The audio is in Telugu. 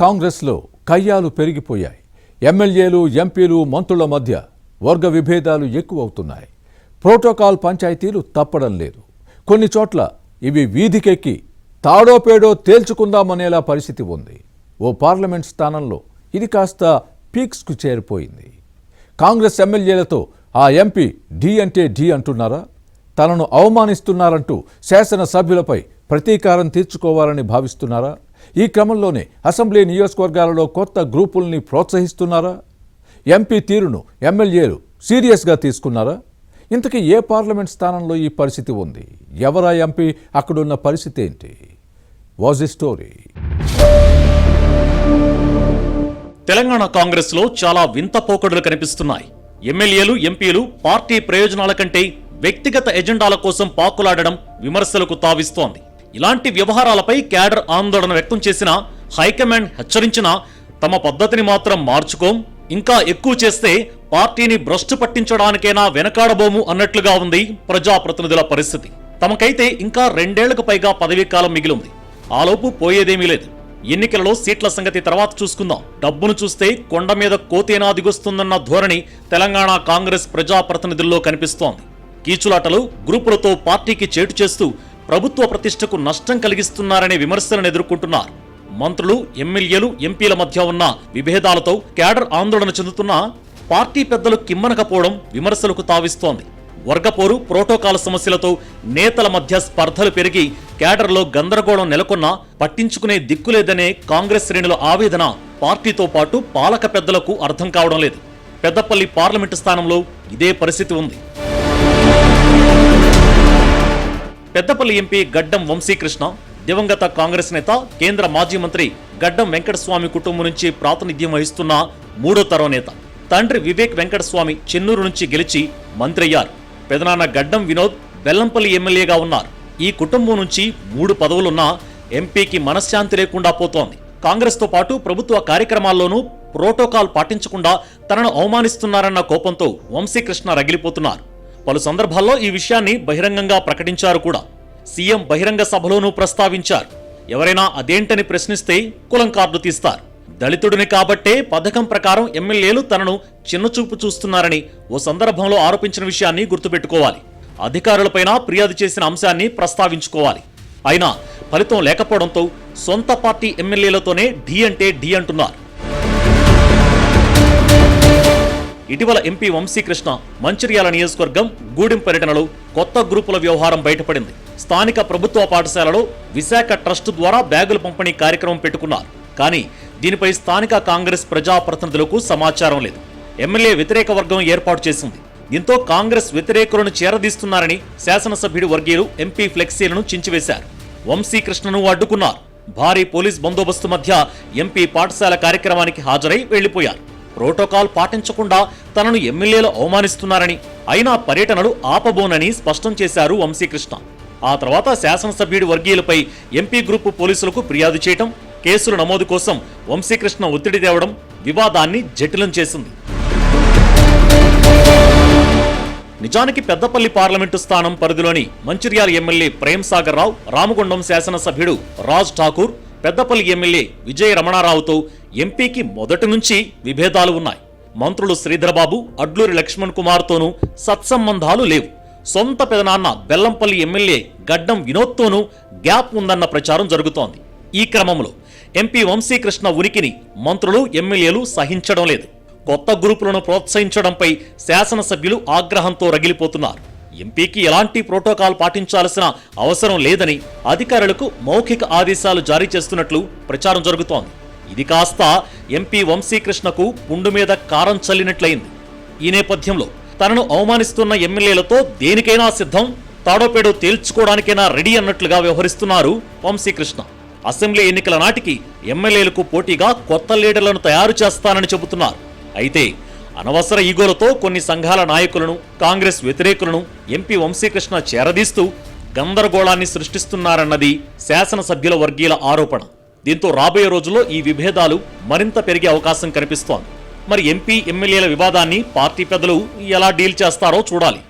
కాంగ్రెస్లో కయ్యాలు పెరిగిపోయాయి. ఎమ్మెల్యేలు, ఎంపీలు, మంత్రుల మధ్య వర్గ విభేదాలు ఎక్కువవుతున్నాయి. ప్రోటోకాల్ పంచాయతీలు తప్పడం లేదు. కొన్ని చోట్ల ఇవి వీధికెక్కి తాడో పేడో తేల్చుకుందామనేలా పరిస్థితి ఉంది. ఓ పార్లమెంట్ స్థానంలో ఇది కాస్త పీక్స్కు చేరిపోయింది. కాంగ్రెస్ ఎమ్మెల్యేలతో ఆ ఎంపీ ఢీ అంటే ఢీ అంటున్నారా? తనను అవమానిస్తున్నారంటూ శాసనసభ్యులపై ప్రతీకారం తీర్చుకోవాలని భావిస్తున్నారా? ఈ క్రమంలోనే అసెంబ్లీ నియోజకవర్గాలలో కొత్త గ్రూపుల్ని ప్రోత్సహిస్తున్నారా? ఎంపీ తీరును ఎమ్మెల్యేలు సీరియస్గా తీసుకున్నారా? ఇంతకీ ఏ పార్లమెంట్ స్థానంలో ఈ పరిస్థితి ఉంది? ఎవరా ఎంపీ? అక్కడున్న పరిస్థితి ఏంటి? Was the story? Telangana Congress లో చాలా వింత పోకడలు కనిపిస్తున్నాయి. ఎమ్మెల్యేలు, ఎంపీలు పార్టీ ప్రయోజనాల కంటే వ్యక్తిగత ఎజెండాల కోసం పాకులాడడం విమర్శలకు తావిస్తోంది. ఇలాంటి వ్యవహారాలపై క్యాడర్ ఆందోళన వ్యక్తం చేసినా, హైకమాండ్ హెచ్చరించినా తమ పద్ధతిని మాత్రం మార్చుకోం, ఇంకా ఎక్కువ చేస్తే పార్టీని భ్రష్టు పట్టించడానికైనా వెనకాడబోము అన్నట్లుగా ఉంది ప్రజాప్రతినిధుల పరిస్థితి. తమకైతే ఇంకా 2 ఏళ్లకు పైగా పదవీకాలం మిగిలింది. ఆలోపు పోయేదేమీ లేదు. ఎన్నికలలో సీట్ల సంగతి తర్వాత చూసుకుందాం. డబ్బును చూస్తే కొండ మీద కోతేనా దిగొస్తుందన్న ధోరణి తెలంగాణ కాంగ్రెస్ ప్రజాప్రతినిధుల్లో కనిపిస్తోంది. కీచులాటలు, గ్రూపులతో పార్టీకి చేటు చేస్తూ ప్రభుత్వ ప్రతిష్టకు నష్టం కలిగిస్తున్నారనే విమర్శలను ఎదుర్కొంటున్నారు. మంత్రులు, ఎమ్మెల్యేలు, ఎంపీల మధ్య ఉన్న విభేదాలతో క్యాడర్ ఆందోళన చెందుతున్నా పార్టీ పెద్దలు కిమ్మనకపోవడం విమర్శలకు తావిస్తోంది. వర్గపోరు, ప్రోటోకాల్ సమస్యలతో నేతల మధ్య స్పర్ధలు పెరిగి క్యాడర్లో గందరగోళం నెలకొన్నా పట్టించుకునే దిక్కులేదనే కాంగ్రెస్ శ్రేణుల ఆవేదన పార్టీతో పాటు పాలక పెద్దలకు అర్థం కావడం లేదు. పెద్దపల్లి పార్లమెంటు స్థానంలో ఇదే పరిస్థితి ఉంది. పెద్దపల్లి ఎంపీ గడ్డం వంశీకృష్ణ దివంగత కాంగ్రెస్ నేత, కేంద్ర మాజీ మంత్రి గడ్డం వెంకటస్వామి కుటుంబం నుంచి ప్రాతినిధ్యం వహిస్తున్న 3వ తరం నేత. తండ్రి వివేక్ వెంకటస్వామి చెన్నూరు నుంచి గెలిచి మంత్రి అయ్యారు. పెదనాన్న గడ్డం వినోద్ బెల్లంపల్లి ఎమ్మెల్యేగా ఉన్నారు. ఈ కుటుంబం నుంచి 3 పదవులున్నా ఎంపీకి మనశ్శాంతి లేకుండా పోతోంది. కాంగ్రెస్తో పాటు ప్రభుత్వ కార్యక్రమాల్లోనూ ప్రోటోకాల్ పాటించకుండా తనను అవమానిస్తున్నారన్న కోపంతో వంశీకృష్ణ రగిలిపోతున్నారు. పలు సందర్భాల్లో ఈ విషయాన్ని బహిరంగంగా ప్రకటించారు కూడా. సీఎం బహిరంగ సభలోనూ ప్రస్తావించారు. ఎవరైనా అదేంటని ప్రశ్నిస్తే కులం కార్డు తీస్తారు. దళితుడిని కాబట్టే పథకం ప్రకారం ఎమ్మెల్యేలు తనను చిన్నచూపు చూస్తున్నారని ఓ సందర్భంలో ఆరోపించిన విషయాన్ని గుర్తుపెట్టుకోవాలి. అధికారులపైన ఫిర్యాదు చేసిన అంశాన్ని ప్రస్తావించుకోవాలి. అయినా ఫలితం లేకపోవడంతో సొంత పార్టీ ఎమ్మెల్యేలతోనే ఢీ అంటే ఢీ అంటున్నారు. ఇటీవల ఎంపీ వంశీకృష్ణ మంచిర్యాల నియోజకవర్గం గూడెం పర్యటనలో కొత్త గ్రూపుల వ్యవహారం బయటపడింది. స్థానిక ప్రభుత్వ పాఠశాలలో విశాఖ ట్రస్ట్ ద్వారా బ్యాగుల పంపిణీ కార్యక్రమం పెట్టుకున్నారు. కానీ దీనిపై స్థానిక కాంగ్రెస్ ప్రజాప్రతినిధులకు సమాచారం లేదు. ఎమ్మెల్యే వ్యతిరేక వర్గం ఏర్పాటు చేసింది. దీంతో కాంగ్రెస్ వ్యతిరేకులను చేరదీస్తున్నారని శాసనసభ్యుడి వర్గీయులు ఎంపీ ఫ్లెక్సీలను చించివేశారు. వంశీకృష్ణను అడ్డుకున్నారు. భారీ పోలీస్ బందోబస్తు మధ్య ఎంపీ పాఠశాల కార్యక్రమానికి హాజరై వెళ్లిపోయారు. ప్రోటోకాల్ పాటించకుండా తనను ఎమ్మెల్యేలు అవమానిస్తున్నారని, అయినా పర్యటనలు ఆపబోనని స్పష్టం చేశారు వంశీకృష్ణ. ఆ తర్వాత శాసనసభ్యుడి వర్గీయులపై ఎంపీ గ్రూపు పోలీసులకు ఫిర్యాదు చేయటం, కేసుల నమోదు కోసం వంశీకృష్ణ ఒత్తిడి తేవడం వివాదాన్ని జటిలం చేసింది. నిజానికి పెద్దపల్లి పార్లమెంటు స్థానం పరిధిలోని మంచిర్యాల ఎమ్మెల్యే ప్రేమ్ సాగర్ రావు, రామగుండం శాసనసభ్యుడు రాజ్ ఠాకూర్, పెద్దపల్లి ఎమ్మెల్యే విజయ రమణారావుతో ఎంపీకి మొదటి నుంచి విభేదాలు ఉన్నాయి. మంత్రులు శ్రీధరబాబు, అడ్లూరి లక్ష్మణ్ కుమార్తోనూ సత్సంబంధాలు లేవు. సొంత పెదనాన్న బెల్లంపల్లి ఎమ్మెల్యే గడ్డం వినోద్తోనూ గ్యాప్ ఉందన్న ప్రచారం జరుగుతోంది. ఈ క్రమంలో ఎంపీ వంశీకృష్ణ ఉనికిని మంత్రులు, ఎమ్మెల్యేలు సహించడం లేదు. కొత్త గ్రూపులను ప్రోత్సహించడంపై శాసనసభ్యులు ఆగ్రహంతో రగిలిపోతున్నారు. ఎంపీకి ఎలాంటి ప్రోటోకాల్ పాటించాల్సిన అవసరం లేదని అధికారులకు మౌఖిక ఆదేశాలు జారీ చేస్తున్నట్లు ప్రచారం జరుగుతోంది. ఇది కాస్త ఎంపీ వంశీకృష్ణకు పుండు మీద కారం చల్లినట్లయింది. ఈ నేపథ్యంలో తనను అవమానిస్తున్న ఎమ్మెల్యేలతో దేనికైనా సిద్ధం, తాడోపేడో తేల్చుకోవడానికైనా రెడీ అన్నట్లుగా వ్యవహరిస్తున్నారు వంశీకృష్ణ. అసెంబ్లీ ఎన్నికల నాటికి ఎమ్మెల్యేలకు పోటీగా కొత్త లీడర్లను తయారు చేస్తానని చెబుతున్నారు. అయితే అనవసర ఈగోలతో కొన్ని సంఘాల నాయకులను, కాంగ్రెస్ వ్యతిరేకులను ఎంపీ వంశీకృష్ణ చేరదీస్తూ గందరగోళాన్ని సృష్టిస్తున్నారన్నది శాసనసభ్యుల వర్గీయుల ఆరోపణ. దీంతో రాబోయే రోజుల్లో ఈ విభేదాలు మరింత పెరిగే అవకాశం కనిపిస్తోంది. మరి ఎంపీ, ఎమ్మెల్యేల వివాదాన్ని పార్టీ పెద్దలు ఎలా డీల్ చేస్తారో చూడాలి.